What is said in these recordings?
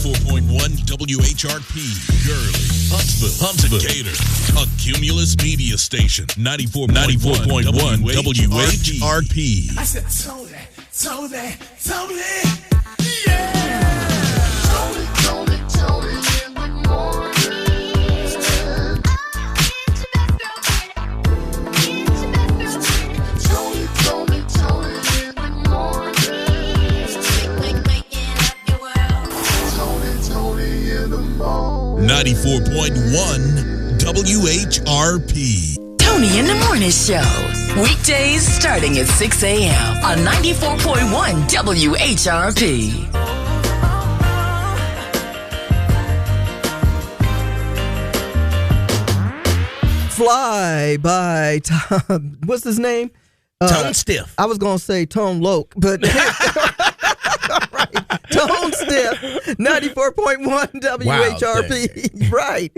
94.1 WHRP, Gurley, Huntsville, Decatur, a Cumulus media station. 94.1 WHRP. I said, Toni, yeah! Toni in the morning. Toni in the morning. 94.1 WHRP. Toni in the Morning Show. Weekdays starting at 6 a.m. on 94.1 WHRP. Fly by Tom. What's his name? Tone Stiff. I was going to say Tone Loke, but right. Tone Stiff. 94.1 WHRP. Right.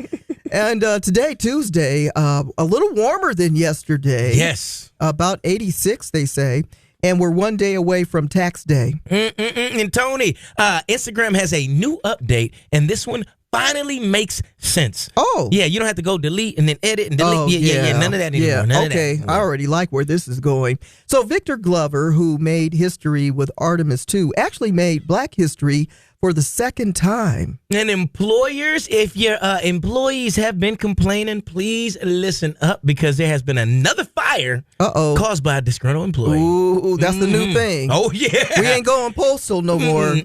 And today, Tuesday, a little warmer than yesterday. Yes. About 86, they say. And we're one day away from tax day. And Tony, Instagram has a new update, and this one finally makes sense. Oh. Yeah, you don't have to go delete and then edit and delete. Oh, yeah. None of that anymore. Yeah. None Okay, of that. I already like where this is going. So Victor Glover, who made history with Artemis 2, actually made Black history for the second time. And employers, if your employees have been complaining, please listen up, because there has been another fire caused by a disgruntled employee. Ooh, that's the new thing. Oh, yeah. We ain't going postal no more.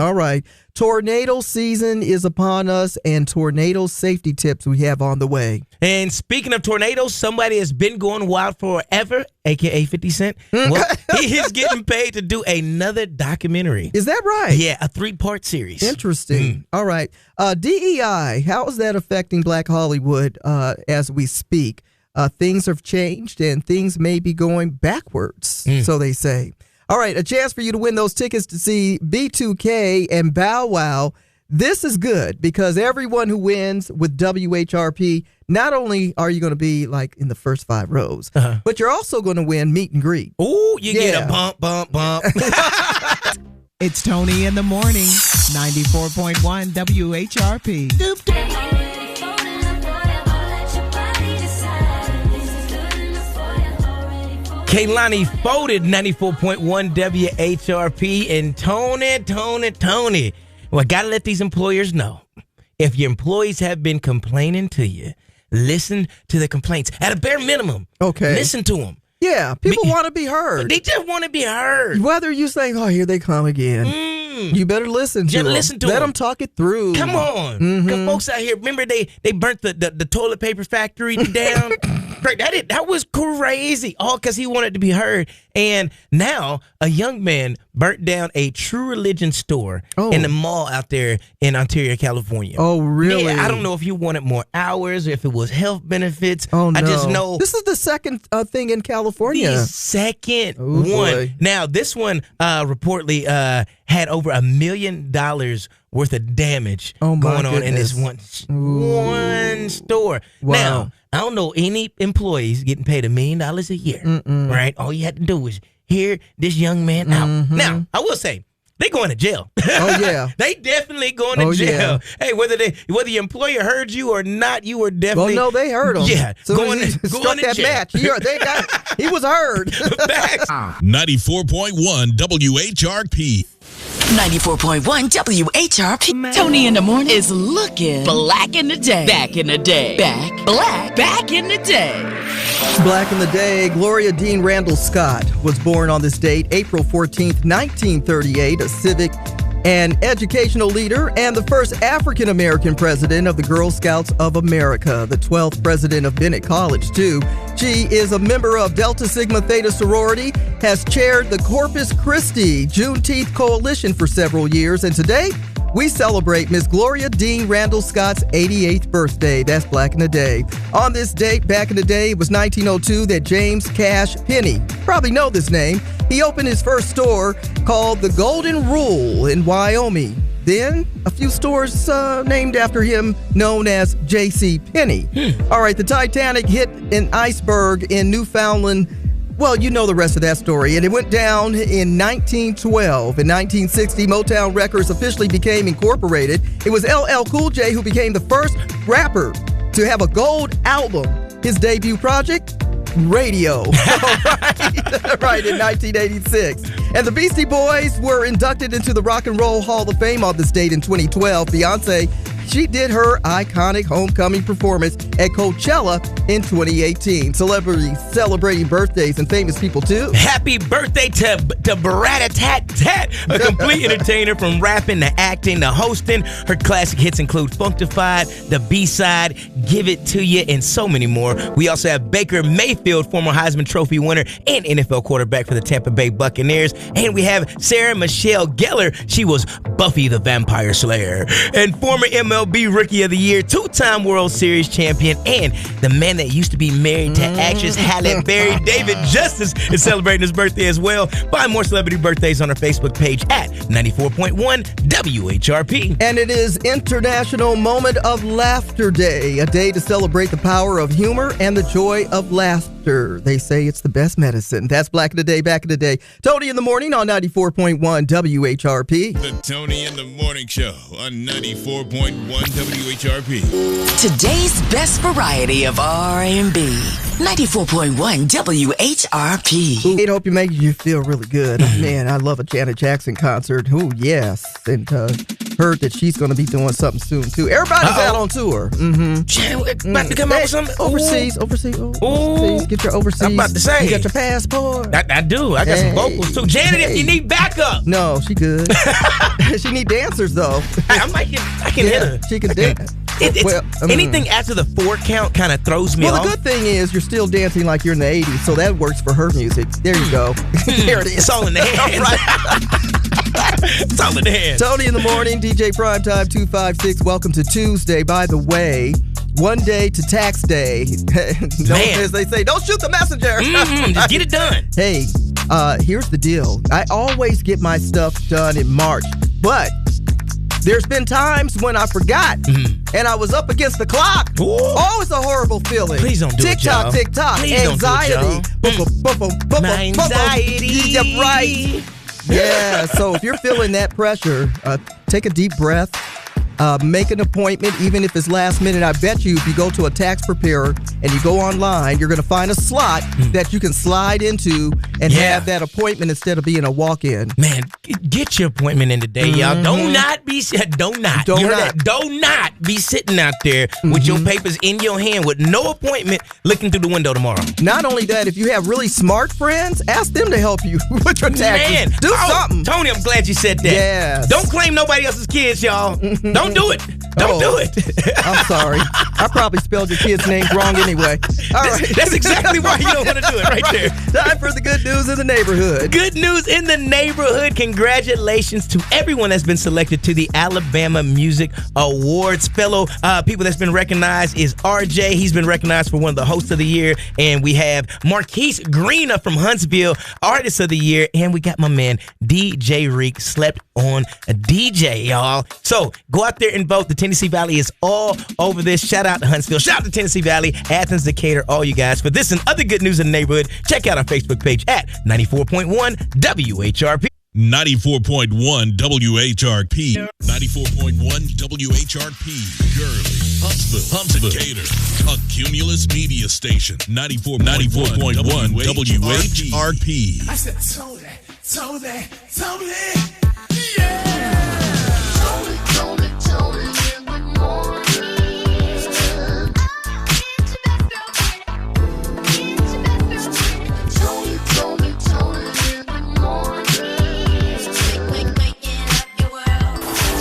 All right. Tornado season is upon us, and tornado safety tips we have on the way. And speaking of tornadoes, somebody has been going wild forever, a.k.a. 50 Cent. Well, he is getting paid to do another documentary. Is that right? Yeah, a 3-part series. Interesting. All right. DEI, how is that affecting Black Hollywood as we speak? Things have changed, and things may be going backwards, so they say. All right, a chance for you to win those tickets to see B2K and Bow Wow. This is good, because everyone who wins with WHRP, not only are you going to be like in the first 5 rows, but you're also going to win meet and greet. Ooh, you get a bump. It's Toni in the Morning, 94.1 WHRP. Kaylani folded 94.1 WHRP, and Toni. Well, I got to let these employers know. If your employees have been complaining to you, listen to the complaints. At a bare minimum, listen to them. Yeah, people want to be heard. They just want to be heard. Whether you say, oh, here they come again. You better listen to them. Let them talk it through. Come on. Because folks out here, remember they burnt the toilet paper factory down? That was crazy. All because he wanted to be heard. And now a young man burnt down a True Religion store in the mall out there in Ontario, California. Oh, really? Yeah, I don't know if he wanted more hours or if it was health benefits. Oh, no. I just know. This is the second thing in California. The second one. Boy. Now, this one reportedly had over $1 million worth of damage going on in this one store. Wow. Now, I don't know any employees getting paid $1 million a year, right? All you had to do was hear this young man out. Now, I will say, they going to jail. Oh, yeah. They definitely going to jail. Yeah. Hey, whether your employer heard you or not, you were definitely. Well, no, they heard him. Yeah. So going struck that jail. match. He was heard. 94.1 WHRP. 94.1 WHRP. Toni in the Morning is looking black in the day. Back in the day. Back in the day. Black in the day, Gloria Dean Randall Scott was born on this date, April 14th, 1938, a civic and educational leader and the first African-American president of the Girl Scouts of America, the 12th president of Bennett College, too. She is a member of Delta Sigma Theta sorority, has chaired the Corpus Christi Juneteenth Coalition for several years, and today we celebrate Miss Gloria Dean Randall Scott's 88th birthday. That's Black in the Day. On this date, back in the day, it was 1902 that James Cash Penney, probably know this name, he opened his first store called the Golden Rule in Wyoming. Then a few stores named after him, known as J.C. Penney. All right, the Titanic hit an iceberg in Newfoundland Well, you know the rest of that story. And it went down in 1912. In 1960, Motown Records officially became incorporated. It was LL Cool J who became the first rapper to have a gold album. His debut project, Radio. right, in 1986. And the Beastie Boys were inducted into the Rock and Roll Hall of Fame on this date in 2012. Beyonce, she did her iconic homecoming performance at Coachella in 2018. Celebrities celebrating birthdays and famous people, too. Happy birthday to Brat-a-tat-tat, a complete entertainer from rapping to acting to hosting. Her classic hits include Functified, The B-Side, Give It To You, and so many more. We also have Baker Mayfield, former Heisman Trophy winner and NFL quarterback for the Tampa Bay Buccaneers. And we have Sarah Michelle Gellar. She was Buffy the Vampire Slayer. And former MLB Rookie of the Year, two-time World Series champion, and the man that used to be married to actress Halle Berry, David Justice, is celebrating his birthday as well. Find more celebrity birthdays on our Facebook page at 94.1 WHRP. And it is International Moment of Laughter Day, a day to celebrate the power of humor and the joy of laughter. They say it's the best medicine. That's Black in the Day, Back in the Day. Tony in the Morning on 94.1 WHRP. The Tony in the Morning Show on 94.1 WHRP. Today's best variety of R&B. 94.1 WHRP. I hope you make you feel really good. Man, I love a Janet Jackson concert. Oh, yes. And heard that she's going to be doing something soon, too. Everybody's out on tour. Janet, about to come out with something? Overseas. Get your overseas. I'm about to say. You got your passport. I do. I got some vocals, too. Janet, if you need backup. No, she good. She need dancers, though. I can hit her. She can dance. Anything after the 4 count kind of throws me off. Well, the good thing is you're still dancing like you're in the 80s, so that works for her music. There you go. There it is. It's all in the hands. It's all in the hands. Tony in the Morning, DJ Primetime 256. Welcome to Tuesday. By the way, one day to tax day. As they say, don't shoot the messenger. Just get it done. Hey, here's the deal. I always get my stuff done in March, but there's been times when I forgot and I was up against the clock. Ooh. Oh, it's a horrible feeling. Please don't do it, y'all. Tick-tock. Please Anxiety. My anxiety. Yep, right. Yeah, so if you're feeling that pressure, take a deep breath. Make an appointment, even if it's last minute. I bet you if you go to a tax preparer and you go online, you're going to find a slot that you can slide into and have that appointment instead of being a walk-in. Man, get your appointment in today, y'all. Do not be sitting out there with your papers in your hand with no appointment looking through the window tomorrow. Not only that, if you have really smart friends, ask them to help you with your taxes. Man, do something. Tony, I'm glad you said that. Yes. Don't claim nobody else's kids, y'all. Don't do it. Don't do it. I'm sorry. I probably spelled your kid's name wrong anyway. All right. That's exactly why you don't want to do it right there. Time for the good news in the neighborhood. Good news in the neighborhood. Congratulations to everyone that's been selected to the Alabama Music Awards. Fellow people that's been recognized is RJ. He's been recognized for one of the hosts of the year. And we have Marquise Greena from Huntsville, Artist of the Year. And we got my man DJ Reek, slept on a DJ, y'all. So go out there and vote. The Tennessee Valley is all over this. Shout out to Huntsville. Shout out to Tennessee Valley, Athens, Decatur, all you guys. For this and other good news in the neighborhood, check out our Facebook page at 94.1 WHRP. 94.1 WHRP. 94.1 WHRP. Gurley, Huntsville, Decatur. A Cumulus media station. 94.1 WHRP. I said, Tony, yeah. Tony in the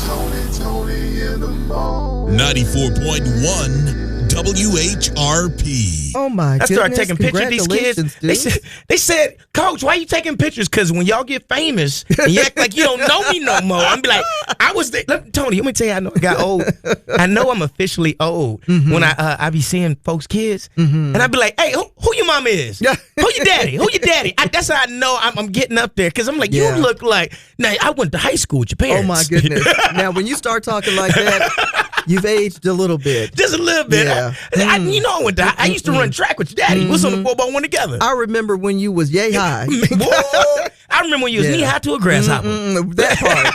morning. Tony in the morning. 94.1 WHRP. Oh my I goodness. started taking pictures of these kids. Dude. They said, Coach, why you taking pictures? Because when y'all get famous and you act like you don't know me no more, I'm be like, I was there. Tony, let me tell you, I know I got old. I know I'm officially old when I be seeing folks' kids. And I be like, hey, who your mama is? Yeah. Who your daddy? That's how I know I'm getting up there. Because I'm like, you look like, now I went to high school with your parents. Oh my goodness. Now, when you start talking like that, You've aged a little bit. Just a little bit. Yeah. I used to run track with your daddy. We was on the 4x1 together. I remember when you was yay high. Whoa. I remember when you was knee high to a grasshopper. That part.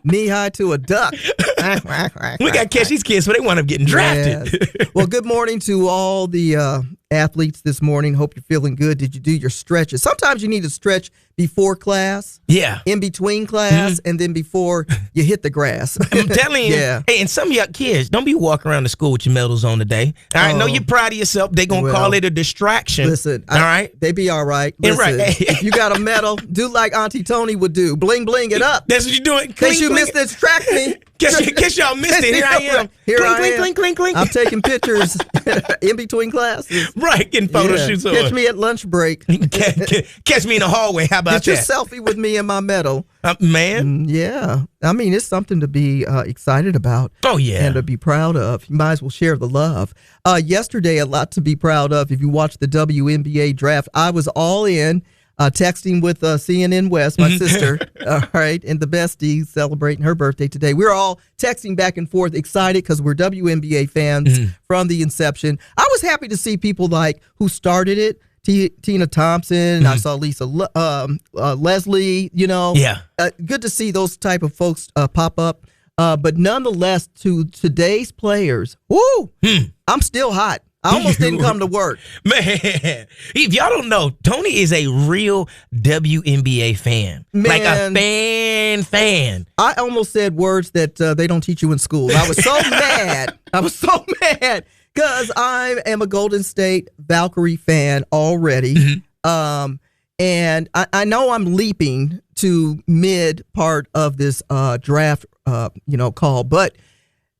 Knee high to a duck. We got to catch these kids so they wind up getting drafted. Yes. Well, good morning to all the athletes this morning. Hope you're feeling good. Did you do your stretches? Sometimes you need to stretch before class. Yeah. In between class, and then before you hit the grass. I'm telling you. Yeah. Hey, and some of y'all kids, don't be walking around the school with your medals on today. All right, know you're proud of yourself. They're going to call it a distraction. Listen. All right? They be all right. Listen, if you got a medal, do like Auntie Tony would do. Bling, bling it up. That's what you're doing. In case you missed this, track me. Guess y'all missed it. Here I am. Clink. I'm taking pictures in between classes. Right, getting photo shoots on. Catch me at lunch break. Catch me in the hallway. How about Get your that? selfie with me and my medal. Man. Yeah. I mean, it's something to be excited about. Oh, yeah. And to be proud of. You might as well share the love. Yesterday, a lot to be proud of. If you watched the WNBA draft, I was all in. Texting with CNN West, my sister, all right, and the bestie celebrating her birthday today. We're all texting back and forth, excited because we're WNBA fans from the inception. I was happy to see people like who started it, Tina Thompson. I saw Lisa Leslie, Yeah. Good to see those type of folks pop up. But nonetheless, to today's players, woo, I'm still hot. I almost didn't come to work. Man, if y'all don't know, Tony is a real WNBA fan. Man, like a fan. I almost said words that they don't teach you in school. I was so mad. I was so mad because I am a Golden State Valkyrie fan already. And I know I'm leaping to mid part of this draft, call, but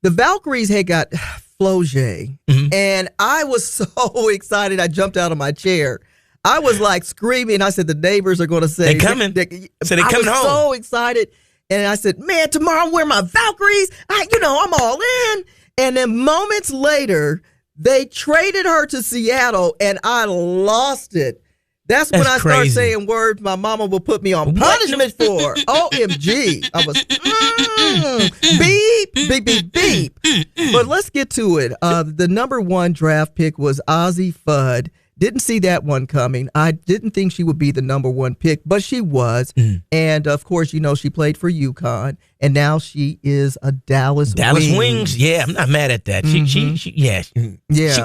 the Valkyries had got Floje, and I was so excited. I jumped out of my chair. I was like screaming. I said, the neighbors are going to say, they coming. So they coming home. So excited. And I said, man, tomorrow I'm wearing my Valkyries. I'm all in. And then moments later, they traded her to Seattle, and I lost it. That's when I started saying words my mama will put me on punishment for. OMG. I was, beep. But let's get to it. The number one draft pick was Ozzie Fudd. Didn't see that one coming. I didn't think she would be the number one pick, but she was. And, of course, she played for UConn, and now she is a Dallas Wings. Yeah, I'm not mad at that. She was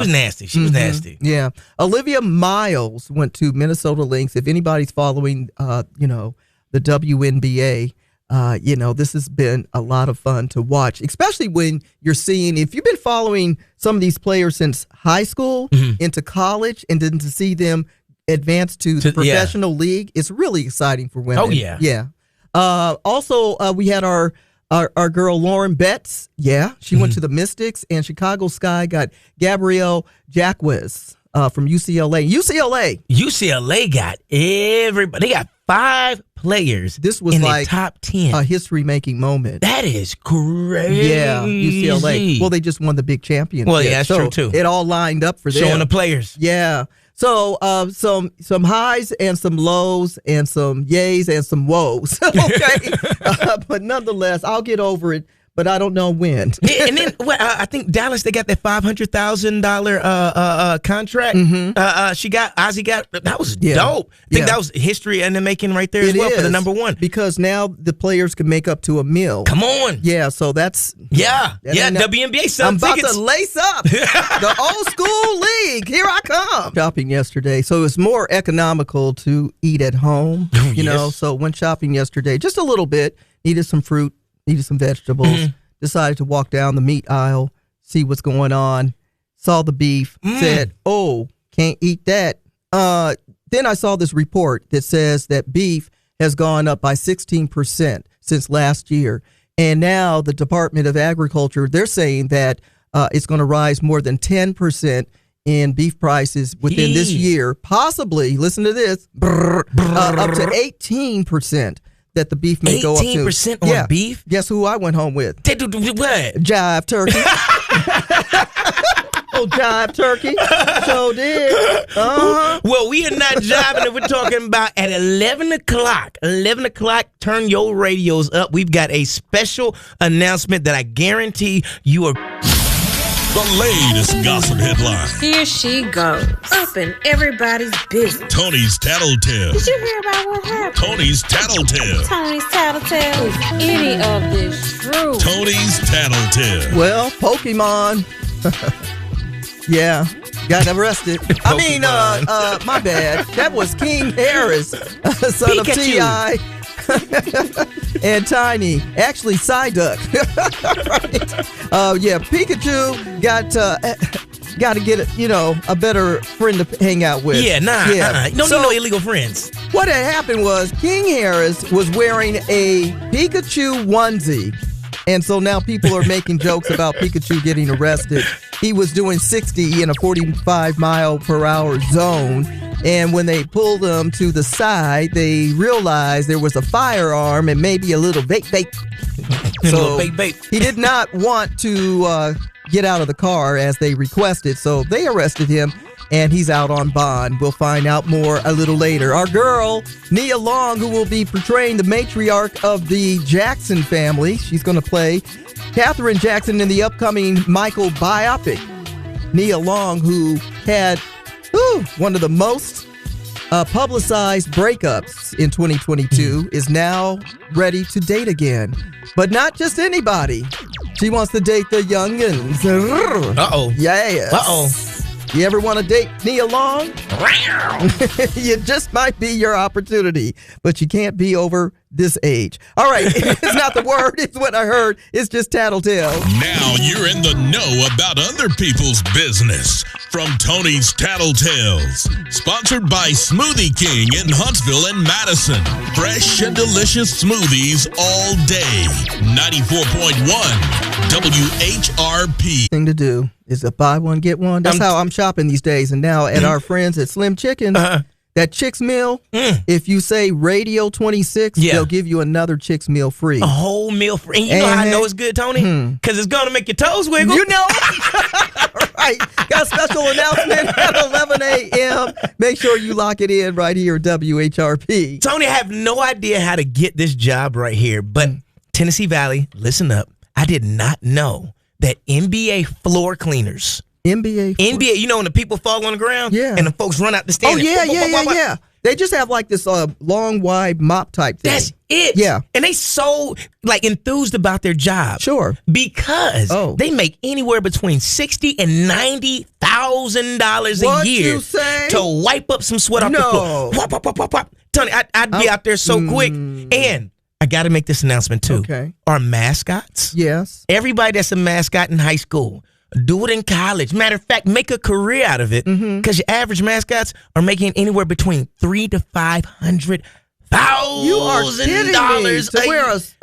nasty. She was nasty. Yeah. Olivia Miles went to Minnesota Lynx. If anybody's following, the WNBA, this has been a lot of fun to watch, especially when you're seeing, if you've been following some of these players since high school into college and then to see them advance to the professional league, it's really exciting for women. Oh, yeah. Yeah. Also, we had our girl Lauren Betts. Yeah. She went to the Mystics, and Chicago Sky got Gabrielle Jacquez from UCLA. UCLA got everybody. They got 5 players. This was in like the top 10. A history-making moment. That is crazy. Yeah, UCLA. Well, they just won the big championship. Well, yeah, that's true too. It all lined up for them. Showing the players. Yeah. So some highs and some lows and some yays and some woes. Okay. But nonetheless, I'll get over it. But I don't know when. And then I think Dallas, they got that $500,000 contract. Ozzie got that was dope. I think that was history in the making right there as well for the number one. Because now the players can make up to $1 million. Come on. Yeah, so that's WNBA selling I'm about tickets. to lace up the old school league. Here I come. Shopping yesterday, so it's more economical to eat at home. So went shopping yesterday, just a little bit. Needed some fruit. Needed some vegetables. Decided to walk down the meat aisle, see what's going on. Saw the beef. Said, "Oh, can't eat that." Then I saw this report that says that beef has gone up by 16% since last year, and now the Department of Agriculture, they're saying that it's going to rise more than 10% in beef prices within this year. Possibly, listen to this, up to 18%. That the beef may go up to 18% on beef. Guess who I went home with? What? Jive turkey. Jive turkey. So did. Uh-huh. Well, we are not jiving if we're talking about at 11 o'clock. 11 o'clock, turn your radios up. We've got a special announcement that I guarantee you are... The latest gossip headlines. Here she goes, up in everybody's business. Tony's Tattletale. Did you hear about what happened? Tony's Tattletale. Tony's Tattletale. Is any of this true? Tony's Tattletale. Well, Pokemon. Yeah, got arrested. I mean, my bad. That was King Harris, son Pikachu. of T.I. and Tiny. Actually, Psyduck. Right. Yeah, Pikachu got to get a better friend to hang out with. Yeah, nah. You don't need no illegal friends. What had happened was King Harris was wearing a Pikachu onesie. And so now people are making jokes about Pikachu getting arrested. He was doing 60 in a 45-mile-per-hour zone. And when they pulled him to the side, they realized there was a firearm and maybe a little vape. So he did not want to get out of the car as they requested. So they arrested him. And he's out on bond. We'll find out more a little later. Our girl, Nia Long, who will be portraying the matriarch of the Jackson family. She's going to play Katherine Jackson in the upcoming Michael biopic. Nia Long, who had one of the most publicized breakups in 2022, is now ready to date again. But not just anybody. She wants to date the youngins. Uh-oh. Yes. Uh-oh. You ever want to date Nia Long? You just might be your opportunity, but you can't be over this age. All right, it's not the word, it's what I heard. It's just tattletale. Now you're in the know about other people's business. From Tony's Tattletales. Sponsored by Smoothie King in Huntsville and Madison. Fresh and delicious smoothies all day. 94.1 WHRP. Thing to do is a buy one, get one. That's how I'm shopping these days. And now at our friends at Slim Chickens, that Chick's Meal, if you say Radio 26, they'll give you another Chick's Meal free. A whole meal free. And you know how I know it's good, Tony? Because it's going to make your toes wiggle. You know. Right. Got a special announcement at 11 a.m. Make sure you lock it in right here at WHRP. Tony, I have no idea how to get this job right here, but Tennessee Valley, listen up. I did not know that NBA floor cleaners. NBA, you know when the people fall on the ground? Yeah. And the folks run out the stand. Oh, yeah. They just have like this long, wide mop type thing. That's it. Yeah. And they so enthused about their job. Sure. Because they make anywhere between $60,000 and $90,000 a year you say? to wipe up some sweat off the floor. Wop, wop, wop, wop, wop. Tony, I'd be out there so quick. And I got to make this announcement too. Okay. Our mascots. Yes. Everybody that's a mascot in high school. Do it in college. Matter of fact, make a career out of it. Because your average mascots are making anywhere between $300,000 to $500,000. You are kidding me. To wear what?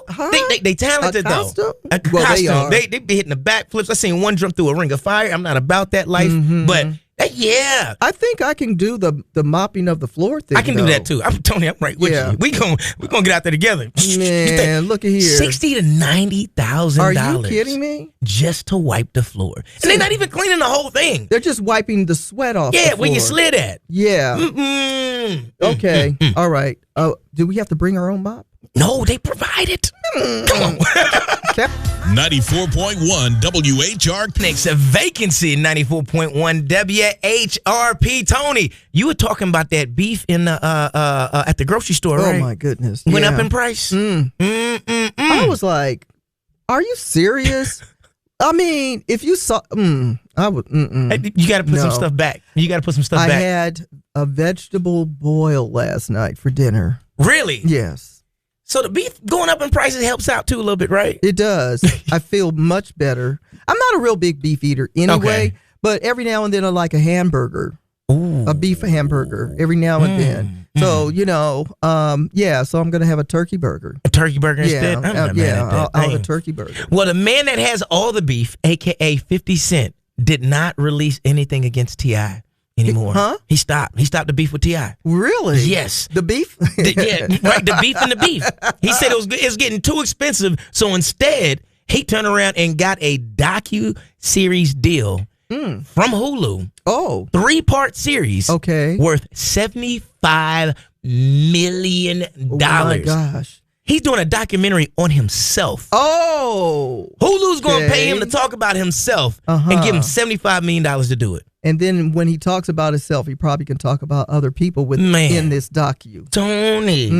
Huh? They talented a costume? though. Well, costume. they are. They be hitting the backflips. I seen one jump through a ring of fire. I'm not about that life, but yeah. I think I can do the mopping of the floor thing. I can do that too. Tony, I'm right with you. We gonna get out there together. Man, look at here. $60,000 to $90,000. Are you kidding me? Just to wipe the floor, and they're not even cleaning the whole thing. They're just wiping the sweat off. Yeah, the floor. where you slid at. Yeah. Okay. All right. Do we have to bring our own mop? No, they provide it. Come on. 94.1 WHRP. Next, a vacancy in 94.1 WHRP. Tony, you were talking about that beef in the at the grocery store, right? Oh my goodness. Went up in price. I was like, "Are you serious?" I mean, if you saw, I would. You got to put some stuff back. You got to put some stuff back. I had a vegetable boil last night for dinner. Really? Yes. So the beef going up in prices helps out too a little bit, right? It does. I feel much better. I'm not a real big beef eater anyway, but every now and then I like a hamburger. Ooh. A beef hamburger every now and then. So, so I'm going to have a turkey burger. A turkey burger instead? I'll have a turkey burger. Well, the man that has all the beef, a.k.a. 50 Cent, did not release anything against T.I. anymore. Huh? He stopped the beef with T.I. Really? Yes. The beef? The beef and the beef. He said it was getting too expensive, so instead, he turned around and got a docu-series deal from Hulu. Oh. 3-part series. Okay. Worth $75 million. Oh my gosh. He's doing a documentary on himself. Oh. Hulu's going to pay him to talk about himself and give him $75 million to do it. And then when he talks about himself, he probably can talk about other people in this docu. Tony.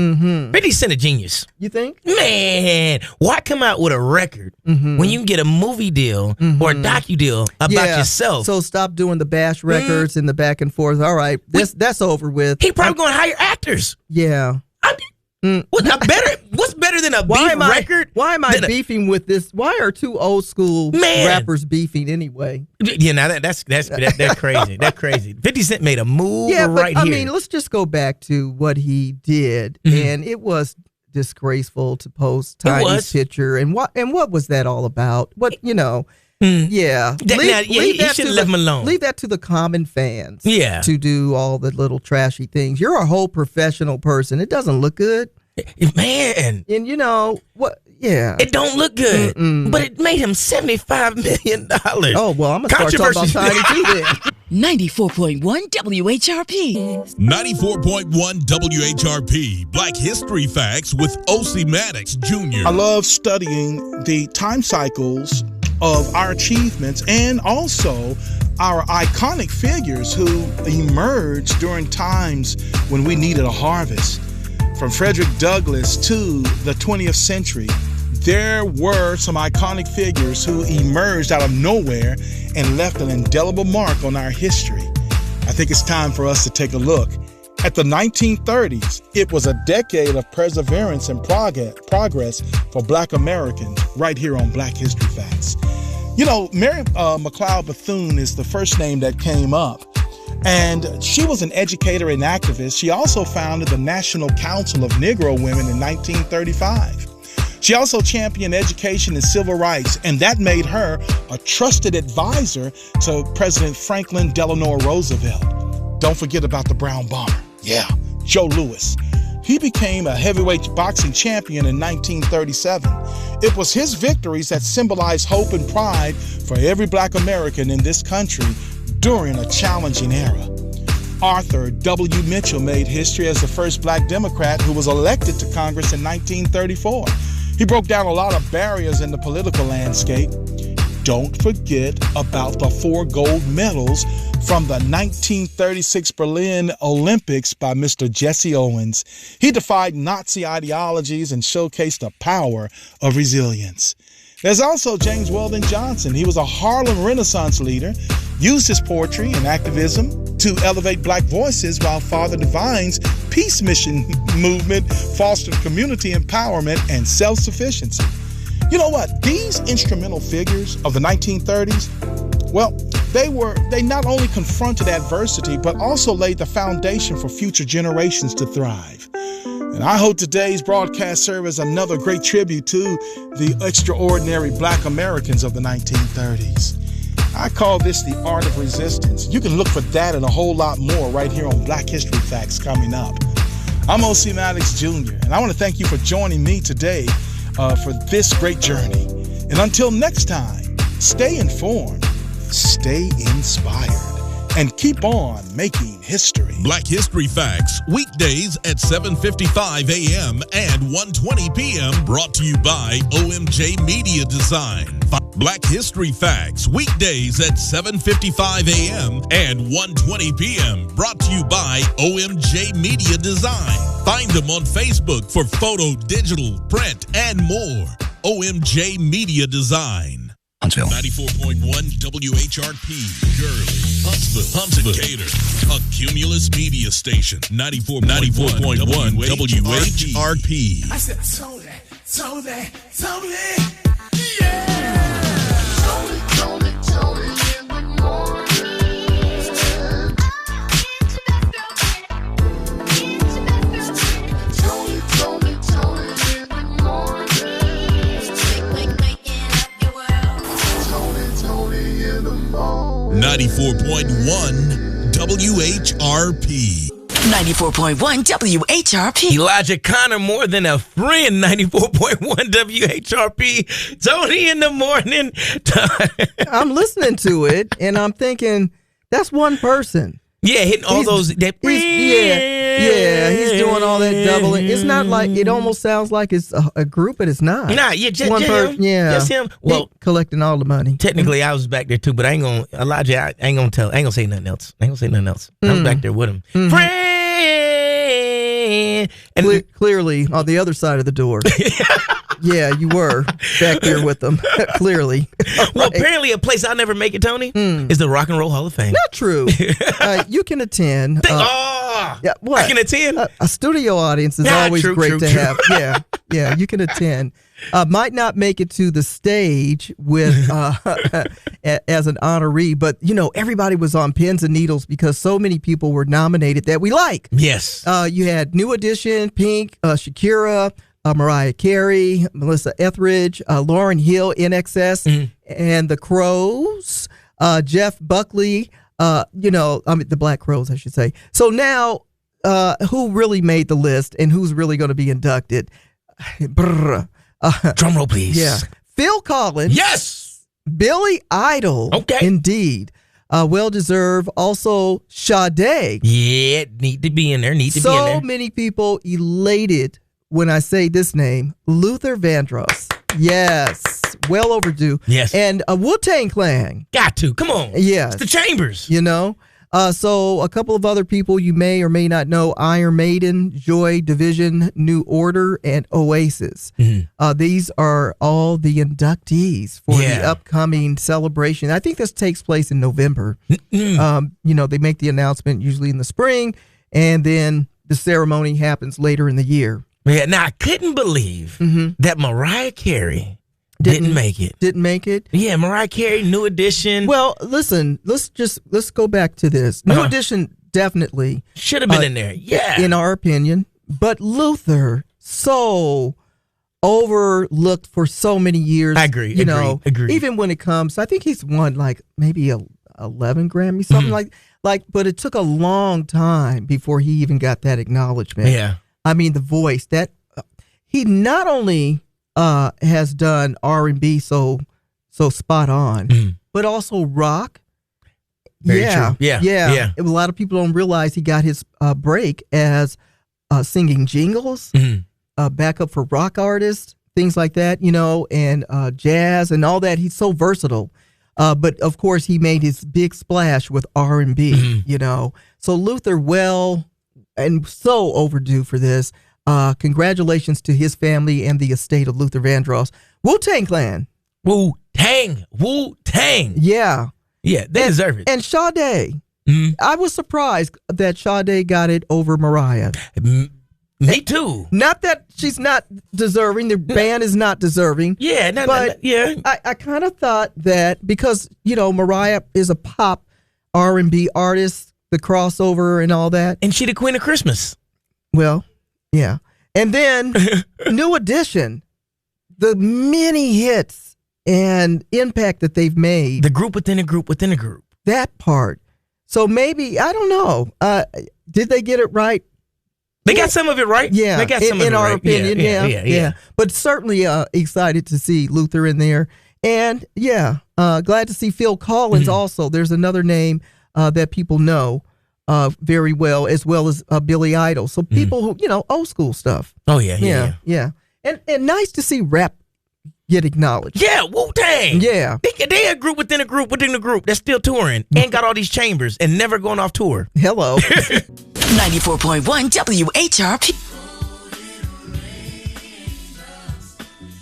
50 Cent a genius. You think? Man, why come out with a record when you can get a movie deal or a docu deal about yourself? So stop doing the bash records and the back and forth. All right, that's over with. He probably going to hire actors. Yeah. What's better than a beef record? Why am I beefing with this? Why are two old school rappers beefing anyway? Yeah, now that's crazy. That's crazy. 50 Cent made a move right here. I mean, let's just go back to what he did, and it was disgraceful to post Tiny's picture. And what was that all about? Yeah. He should have left him alone. Leave that to the common fans. Yeah. To do all the little trashy things. You're a whole professional person. It doesn't look good. Man. And what? Yeah. It don't look good. But it made him $75 million. Oh, well, I'm going to start talking about Tiny too then. 94.1 WHRP. 94.1 WHRP. Black History Facts with O.C. Maddox Jr. I love studying the time cycles of our achievements and also our iconic figures who emerged during times when we needed a harvest. From Frederick Douglass to the 20th century, there were some iconic figures who emerged out of nowhere and left an indelible mark on our history. I think it's time for us to take a look at the 1930s. It was a decade of perseverance and progress for Black Americans right here on Black History Facts. Mary McLeod Bethune is the first name that came up. And she was an educator and activist. She also founded the National Council of Negro Women in 1935. She also championed education and civil rights, and that made her a trusted advisor to President Franklin Delano Roosevelt. Don't forget about the Brown Bomber. Yeah, Joe Louis. He became a heavyweight boxing champion in 1937. It was his victories that symbolized hope and pride for every Black American in this country during a challenging era. Arthur W. Mitchell made history as the first Black Democrat who was elected to Congress in 1934. He broke down a lot of barriers in the political landscape. Don't forget about the 4 gold medals from the 1936 Berlin Olympics by Mr. Jesse Owens. He defied Nazi ideologies and showcased the power of resilience. There's also James Weldon Johnson. He was a Harlem Renaissance leader, used his poetry and activism to elevate Black voices, while Father Divine's peace mission movement fostered community empowerment and self-sufficiency. You know what? These instrumental figures of the 1930s, well, they not only confronted adversity, but also laid the foundation for future generations to thrive. And I hope today's broadcast serves as another great tribute to the extraordinary Black Americans of the 1930s. I call this the art of resistance. You can look for that and a whole lot more right here on Black History Facts coming up. I'm O.C. Maddox Jr., and I want to thank you for joining me today for this great journey. And until next time, stay informed, stay inspired, and keep on making history. Black History Facts, weekdays at 7:55 a.m. and 1:20 p.m. Brought to you by OMJ Media Design. Black History Facts, weekdays at 7:55 a.m. and 1:20 p.m. Brought to you by OMJ Media Design. Find them on Facebook for photo, digital, print, and more. OMJ Media Design. Huntsville. 94.1 WHRP, Gurley, Huntsville, Decatur, a Cumulus media station. 94.1 WHRP. I said, Tony, yeah. Tony in the morning. Tony in the morning. 94.1 WHRP. 94.1 WHRP. Elijah Connor, more than a friend. 94.1 WHRP. Tony in the morning. I'm listening to it, and I'm thinking, that's one person. Yeah, hitting all those. He's doing all that doubling. It's not like, it almost sounds like it's a group, but it's not. Nah, yeah, just one him. person. Yeah, Just him. Well, collecting all the money. technically, I was back there too, but I ain't gonna, Elijah, I ain't gonna tell, I ain't gonna say nothing else. I was back there with him. Friend. And Clearly, on the other side of the door. Yeah, you were back there with them. Clearly. well, apparently, a place I'll never make it, Tony, is the Rock and Roll Hall of Fame. Not true. You can attend. Yeah, what? I can attend. A studio audience is always great to have. Yeah, you can attend. Might not make it to the stage with as an honoree, but everybody was on pins and needles because so many people were nominated that we like. Yes. You had New Edition, Pink, Shakira, Mariah Carey, Melissa Etheridge, Lauryn Hill, NXS, and the Crows, Jeff Buckley. The Black Crows, I should say. So now, who really made the list and who's really going to be inducted? Drum roll, please. Yeah. Phil Collins. Yes. Billy Idol. Okay. Indeed. Well-deserved. Also, Sade. Yeah, need to be in there. So many people elated when I say this name. Luther Vandross. Yes. Well overdue. Yes. And Wu-Tang Clan. Got to. Come on. Yes. It's the Chambers. So a couple of other people you may or may not know: Iron Maiden, Joy Division, New Order, and Oasis. These are all the inductees for the upcoming celebration. I think this takes place in November. They make the announcement usually in the spring, and then the ceremony happens later in the year. Yeah. Now I couldn't believe that Mariah Carey didn't make it. Didn't make it? Yeah, Mariah Carey, New Edition. Well, listen, let's go back to this. New Edition definitely should have been in there. Yeah. In our opinion. But Luther, so overlooked for so many years. I agree. Agree. Even when it comes, I think he's won like maybe 11 Grammys, something like, but it took a long time before he even got that acknowledgement. Yeah. I mean, the voice that he not only has done R&B so spot on, but also rock. Very true. Yeah. A lot of people don't realize he got his break as singing jingles, backup for rock artists, things like that, and jazz and all that. He's so versatile. But of course, he made his big splash with R&B. So Luther, and so overdue for this. Congratulations to his family and the estate of Luther Vandross. Wu-Tang Clan. Wu-Tang. Yeah. Yeah, they deserve it. And Sade. I was surprised that Sade got it over Mariah. Me too. Not that she's not deserving. The band is not deserving. Yeah. I kind of thought that because, Mariah is a pop R&B artist, the crossover and all that. And she the queen of Christmas. Well, yeah. And then New Edition, the many hits and impact that they've made. The group within a group within a group. That part. So maybe, I don't know. Did they get it right? They got some of it right. Yeah. They got some of it right. In our opinion, yeah. But certainly excited to see Luther in there. And glad to see Phil Collins also. There's another name that people know very well as Billy Idol. So people who, old school stuff. Oh, yeah. And nice to see rap get acknowledged. Yeah, Wu-Tang. Yeah. They a group within a group within a group that's still touring and got all these chambers and never going off tour. Hello. 94.1 WHRP.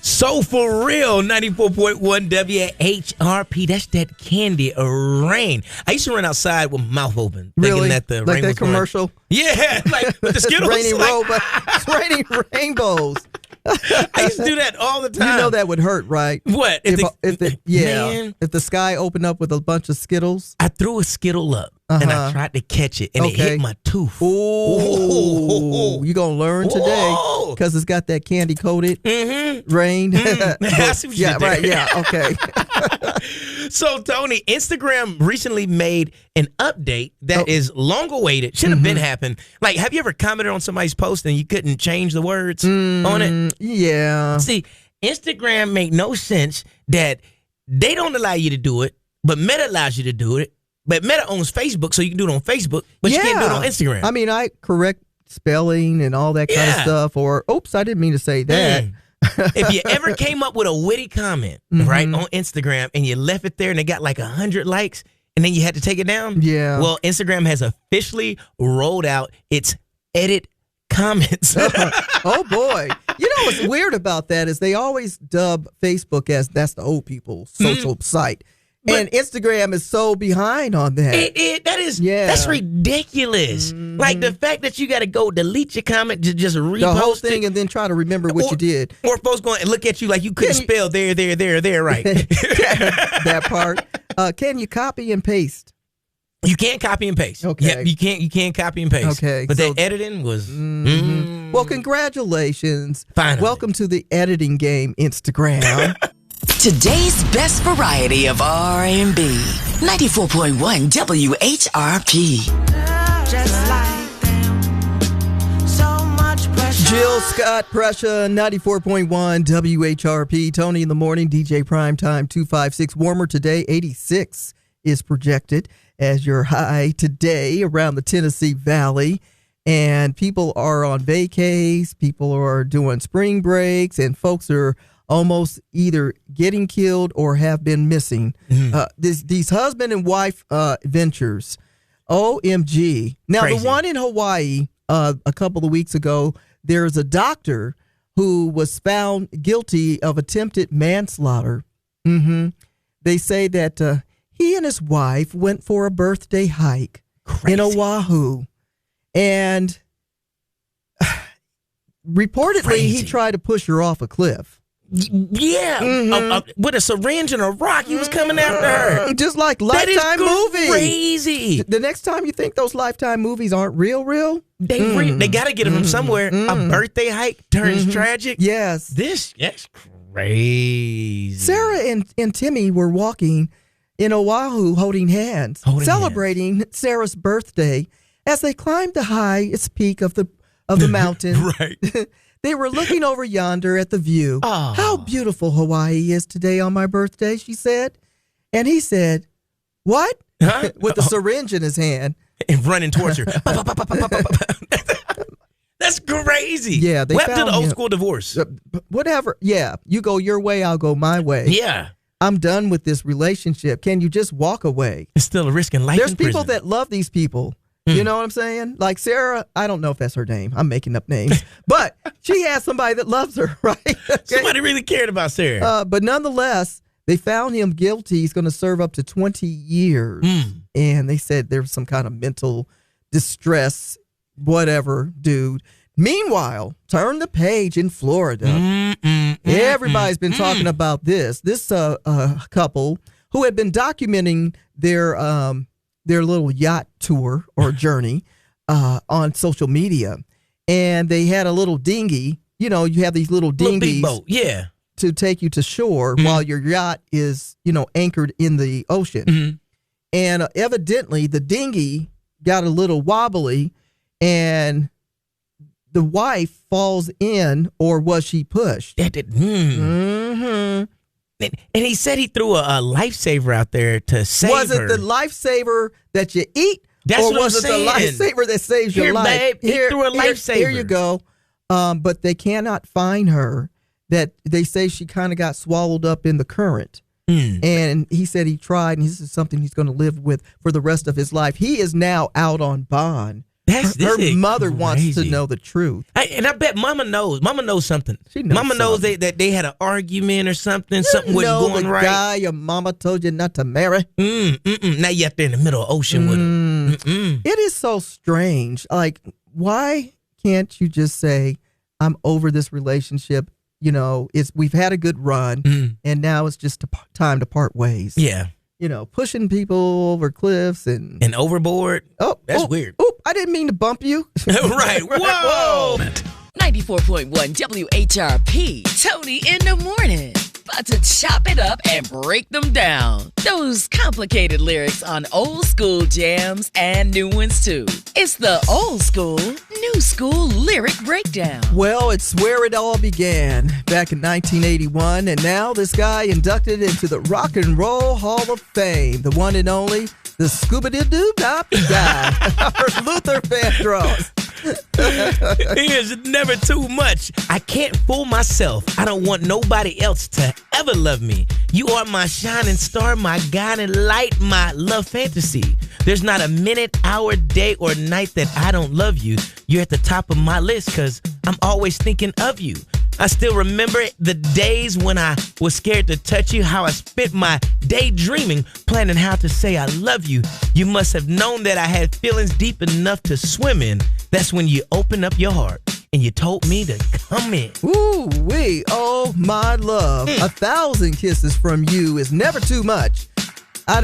So for real, 94.1 WHRP. That's that candy rain. I used to run outside with my mouth open, thinking that the like rain that was commercial. Yeah, like with the Skittles. It's raining rainbows. I used to do that all the time. You know that would hurt, right? What? If the sky opened up with a bunch of Skittles. I threw a Skittle up and I tried to catch it and it hit my tooth. Ooh, you gonna learn today because it's got that candy coated rain. I see what you did there. Right. Yeah. Okay. So, Tony, Instagram recently made an update that is long awaited. Should have been happened. Like, have you ever commented on somebody's post and you couldn't change the words on it? Yeah. See, Instagram make no sense that they don't allow you to do it, but Meta allows you to do it. But Meta owns Facebook, so you can do it on Facebook, but you can't do it on Instagram. I mean, I correct spelling and all that kind of stuff. Or, oops, I didn't mean to say that. If you ever came up with a witty comment, right, on Instagram and you left it there and it got like 100 likes and then you had to take it down, well, Instagram has officially rolled out its edit comments. Oh, boy. You know what's weird about that is they always dub Facebook as that's the old people's social site. And Instagram is so behind on that. That's ridiculous. Like the fact that you got to go delete your comment to just repost the whole thing and then try to remember what you did. Or folks going and look at you like you couldn't spell there right. That part. Can you copy and paste? You can't copy and paste. Okay. Yeah, you can't copy and paste. Okay. But that editing was Well, congratulations. Finally. Welcome to the editing game, Instagram. Today's best variety of R&B. 94.1 WHRP. Just like them. So much pressure. Jill Scott Prussia, 94.1 WHRP. Tony in the morning, DJ Primetime 256. Warmer today, 86 is projected as your high today around the Tennessee Valley. And people are on vacays, people are doing spring breaks, and folks are almost either getting killed or have been missing. These husband and wife ventures, OMG. Now, Crazy. The one in Hawaii a couple of weeks ago, there's a doctor who was found guilty of attempted manslaughter. They say that he and his wife went for a birthday hike in Oahu. And reportedly, he tried to push her off a cliff. Yeah, with a syringe and a rock, he was coming after her. Just like Lifetime movies. Crazy. The next time you think those Lifetime movies aren't real, they got to get it from somewhere. A birthday hike turns tragic. Yes. That's crazy. Sarah and Timmy were walking in Oahu holding hands, celebrating Sarah's birthday as they climbed the highest peak of the mountain. Right. They were looking over yonder at the view. Oh. How beautiful Hawaii is today on my birthday, she said. And he said, what? Huh? With a syringe in his hand. And running towards her. That's crazy. Yeah. They what happened to the found old him. school divorce? Whatever. Yeah. You go your way, I'll go my way. Yeah. I'm done with this relationship. Can you just walk away? It's still a risk in life. There's in people prison. that love these people. You know what I'm saying? Like Sarah, I don't know if that's her name. I'm making up names. But she has somebody that loves her, right? Okay. Somebody really cared about Sarah. But nonetheless, they found him guilty. He's going to serve up to 20 years. And they said there was some kind of mental distress, whatever, dude. Meanwhile, turn the page in Florida. Everybody's been talking about this. This couple who had been documenting their little yacht tour or journey on social media. And they had a little dinghy. You know, you have these little dinghies big boat. Yeah. to take you to shore while your yacht is, anchored in the ocean. And evidently the dinghy got a little wobbly and the wife falls in, or was she pushed? That did. And he said he threw a lifesaver out there to save her. Was it the lifesaver that you eat? That's or what was I'm it the saying. lifesaver that saves Here, your life? babe, he threw a lifesaver. Here you go. But they cannot find her. That they say she kind of got swallowed up in the current. And he said he tried, and this is something he's going to live with for the rest of his life. He is now out on bond. Her mother wants to know the truth. And I bet Mama knows. Mama knows something. She knows Mama knows something. that they had an argument or something. Something wasn't going the right. Guy your mama told you not to marry. Now you're out there in the middle of the ocean with him. It is so strange. Like, why can't you just say, I'm over this relationship? We've had a good run, and now it's just time to part ways. Yeah. Pushing people over cliffs and overboard. Oh, that's weird. Oh, I didn't mean to bump you. Right. Whoa. 94.1 WHRP. Tony in the morning. about to chop it up and break them down. Those complicated lyrics on old school jams and new ones too. It's the old school, new school lyric breakdown. Well, it's where it all began back in 1981, and now this guy inducted into the Rock and Roll Hall of Fame, the one and only, the Scooby-Doo-Doo-Dop guy, Luther Vandross. He is never too much. I can't fool myself. I don't want nobody else to ever love me. You are my shining star, my guiding light, my love fantasy. There's not a minute, hour, day, or night that I don't love you. You're at the top of my list because I'm always thinking of you. I still remember the days when I was scared to touch you, how I spent my day dreaming, planning how to say I love you. You must have known that I had feelings deep enough to swim in. That's when you opened up your heart and you told me to come in. Ooh, wee, oh my love. 1,000 kisses from you is never too much. I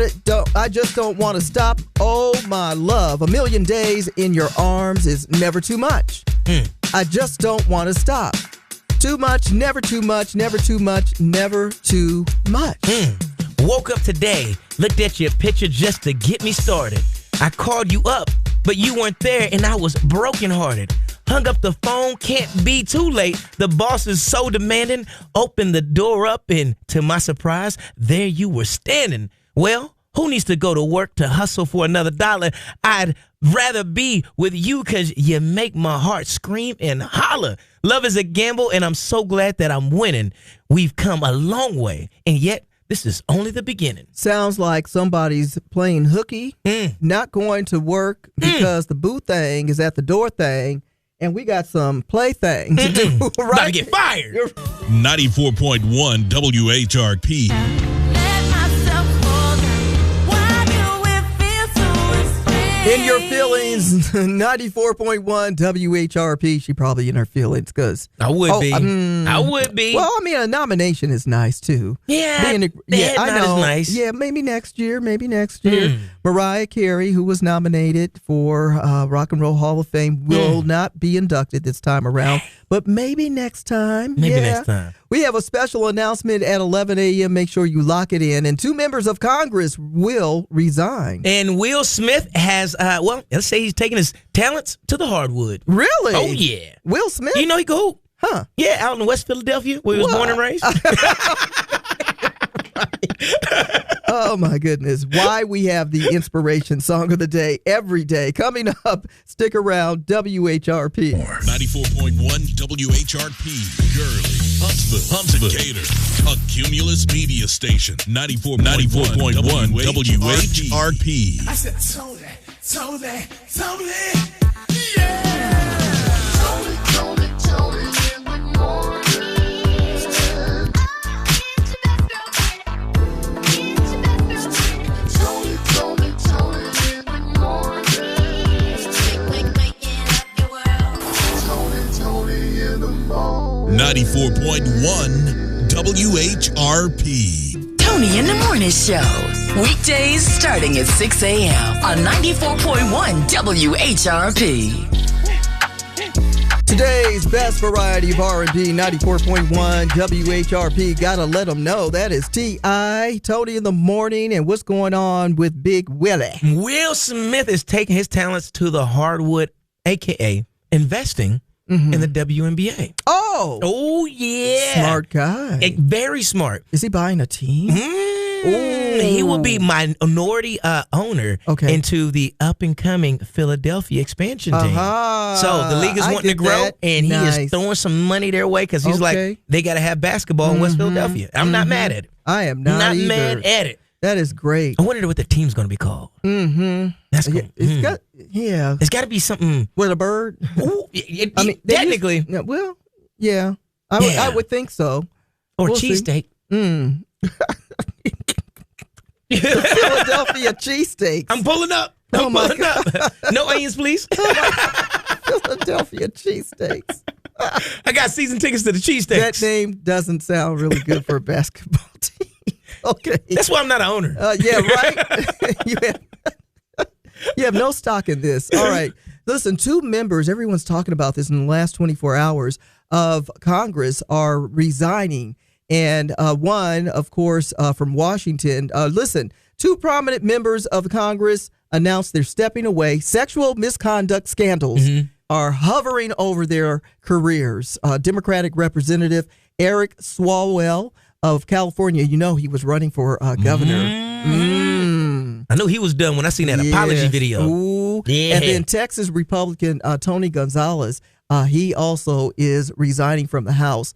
just don't want to stop. Oh my love. 1,000,000 days in your arms is never too much. I just don't want to stop. Too much, never too much, never too much, never too much. Woke up today, looked at your picture just to get me started. I called you up, but you weren't there and I was brokenhearted. Hung up the phone, can't be too late. The boss is so demanding. Opened the door up and to my surprise, there you were standing. Well, who needs to go to work to hustle for another dollar? I'd rather be with you because you make my heart scream and holler. Love is a gamble, and I'm so glad that I'm winning. We've come a long way, and yet this is only the beginning. Sounds like somebody's playing hooky, not going to work because the boo thing is at the door thing, and we got some plaything to do. Right? About to get fired. 94.1 WHRP. In your feelings, 94.1 WHRP. She probably in her feelings because I would be. I would be. Well, I mean, a nomination is nice too. Yeah, I know. Is nice. Yeah, maybe next year. Mariah Carey, who was nominated for Rock and Roll Hall of Fame, will not be inducted this time around. But maybe next time. Next time. We have a special announcement at 11 a.m. Make sure you lock it in. And 2 members of Congress will resign. And Will Smith has, let's say he's taking his talents to the hardwood. Really? Oh, yeah. Will Smith? You know he could hoop. Huh. Yeah, out in West Philadelphia where he was born and raised. Oh, my goodness. Why we have the inspiration song of the day every day. Coming up, stick around, WHRP. 94.1 WHRP. Gurley, Huntsville, Decatur. A Cumulus media station. 94.1 WHRP. I said, Tony, yeah. Tony in the morning. Tony in the morning. 94.1 WHRP. Toni in the Morning Show. Weekdays starting at 6 a.m. on 94.1 WHRP. Today's best variety of R&B, 94.1 WHRP. Gotta let them know that is T.I., Toni in the Morning, and what's going on with Big Willie? Will Smith is taking his talents to the hardwood, a.k.a. investing in the WNBA. Oh, yeah. Smart guy. Very smart. Is he buying a team? He will be minority owner into the up-and-coming Philadelphia expansion team. So the league is wanting to grow, and he is throwing some money their way because he's like, they got to have basketball in West Philadelphia. I'm not mad at it. I am not either. Mad at it. That is great. I wonder what the team's going to be called. That's cool. It's got to be something with a bird. Ooh, technically. I would think so. Or cheesesteak. Philadelphia cheesesteaks. I'm pulling up. My God. No onions, please. Philadelphia cheesesteaks. I got season tickets to the cheesesteaks. That name doesn't sound really good for a basketball team. Okay. That's why I'm not an owner. Yeah, right? You have no stock in this. All right. Listen, 2 members, everyone's talking about this in the last 24 hours, of Congress are resigning. And one, of course, from Washington. Listen, 2 prominent members of Congress announced they're stepping away. Sexual misconduct scandals are hovering over their careers. Democratic Representative Eric Swalwell of California, you know he was running for governor. I knew he was done when I seen that apology video. Ooh. Yeah. And then Texas Republican Tony Gonzalez, he also is resigning from the House.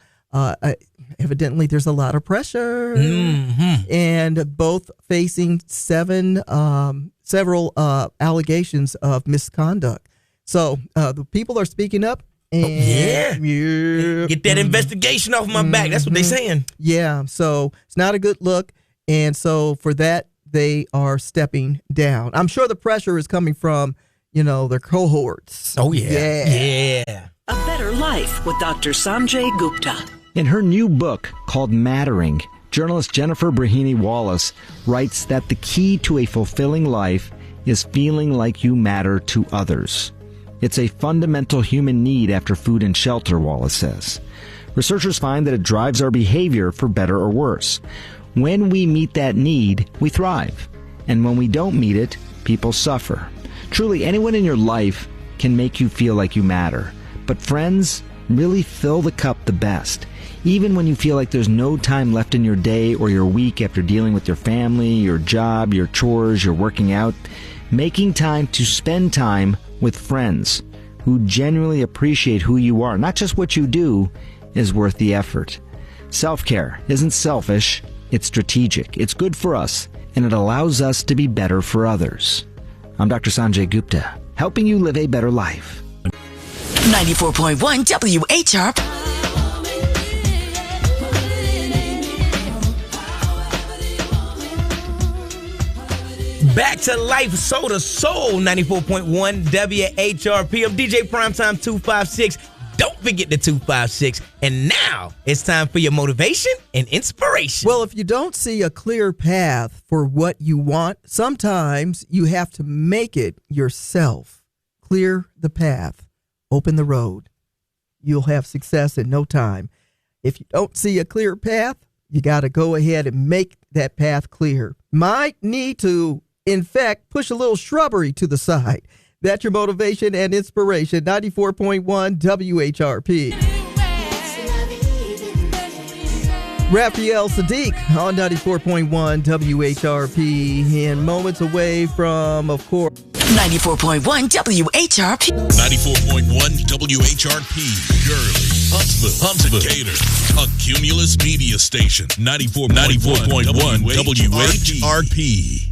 Evidently, there's a lot of pressure, and both facing several allegations of misconduct. So the people are speaking up. And get that investigation off my back. That's what they're saying. Yeah, so it's not a good look. And so for that, they are stepping down. I'm sure the pressure is coming from, their cohorts. Oh, yeah. A Better Life with Dr. Sanjay Gupta. In her new book called Mattering, journalist Jennifer Brahini Wallace writes that the key to a fulfilling life is feeling like you matter to others. It's a fundamental human need after food and shelter, Wallace says. Researchers find that it drives our behavior for better or worse. When we meet that need, we thrive. And when we don't meet it, people suffer. Truly, anyone in your life can make you feel like you matter. But friends really fill the cup the best. Even when you feel like there's no time left in your day or your week after dealing with your family, your job, your chores, your working out, making time to spend time with friends who genuinely appreciate who you are, not just what you do, is worth the effort. Self-care isn't selfish, it's strategic. It's good for us, and it allows us to be better for others. I'm Dr. Sanjay Gupta, helping you live a better life. 94.1 WHRP. Back to Life, Soul to Soul, 94.1 WHRP. I'm DJ Primetime 256. Don't forget the 256. And now it's time for your motivation and inspiration. Well, if you don't see a clear path for what you want, sometimes you have to make it yourself. Clear the path. Open the road. You'll have success in no time. If you don't see a clear path, you got to go ahead and make that path clear. Might need to, in fact, push a little shrubbery to the side. That's your motivation and inspiration. 94.1 WHRP. Raphael Sadiq on 94.1 WHRP. And moments away from, of course, 94.1 WHRP. 94.1 WHRP. Gurley, Huntsville, Decatur. A Cumulus media station. 94.1 WHRP.